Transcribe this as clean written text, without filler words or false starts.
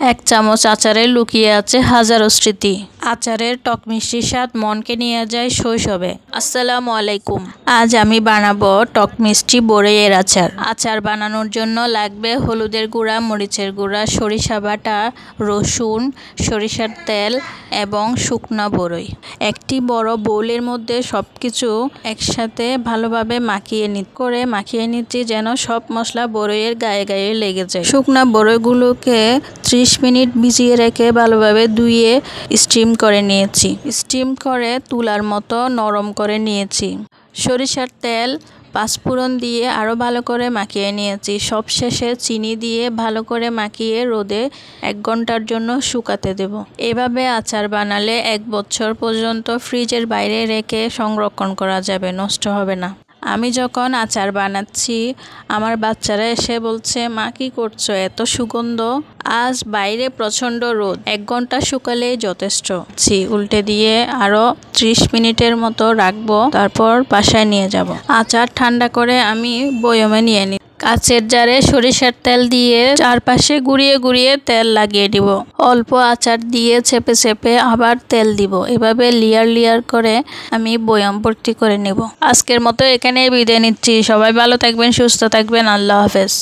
এক চামচ আচারে লুকিয়ে আছে হাজারো স্মৃতি। আচারের টক মিষ্টি স্বাদ মনকে নিয়ে যায় শৈশবে। আসসালামু আলাইকুম। আজ আমি বানাবো টক মিষ্টি বড়ইয়ের আচার। আচার বানানোর জন্য লাগবে হলুদের গুঁড়া, মরিচের গুঁড়া, সরিষা বাটা, রসুন, সরিষার তেল এবং শুকনা বড়ই। একটি বড় বোলের মধ্যে সবকিছু একসাথে ভালোভাবে মাখিয়ে নিচ্ছি যেন সব মশলা বড়ইয়ের গায়ে গায়ে লেগে যায়। শুকনা বড়ইগুলোকে 30 মিনিট ভিজিয়ে রেখে ভালোভাবে ধুয়ে স্টিম করে নিয়েছি। স্টিম করে তুলার মতো নরম করে নিয়েছি। সরিষার তেল, পাঁচফোড়ন দিয়ে আরও ভালো করে মাখিয়ে নিয়েছি। সবশেষে চিনি দিয়ে ভালো করে মাখিয়ে রোদে 1 ঘন্টার জন্য শুকাতে দেব। এভাবে আচার বানালে 1 বছর পর্যন্ত ফ্রিজের বাইরে রেখে সংরক্ষণ করা যাবে, নষ্ট হবে না। আমি যখন আচার বানাচ্ছি আমার বাচ্চারা এসে বলছে, মা কি করছো, এত সুগন্ধ। আজ বাইরে প্রচণ্ড রোদ, 1 ঘন্টা শুকালেই যথেষ্ট। উল্টে দিয়ে আরও 30 মিনিটের মতো রাখবো, তারপর বাসায় নিয়ে যাব। আচার ঠান্ডা করে আমি বয়মে নিয়ে নিই। কাচের জারে সরিষার তেল দিয়ে চারপাশে ঘুরিয়ে ঘুরিয়ে তেল লাগিয়ে দিব। অল্প আচার দিয়ে চেপে চেপে আবার তেল দিব। এভাবে লেয়ার করে আমি বয়াম ভর্তি করে নেব। আজকের মতো এখানে বিদায় নিচ্ছি। সবাই ভালো থাকবেন, সুস্থ থাকবেন। আল্লাহ হাফেজ।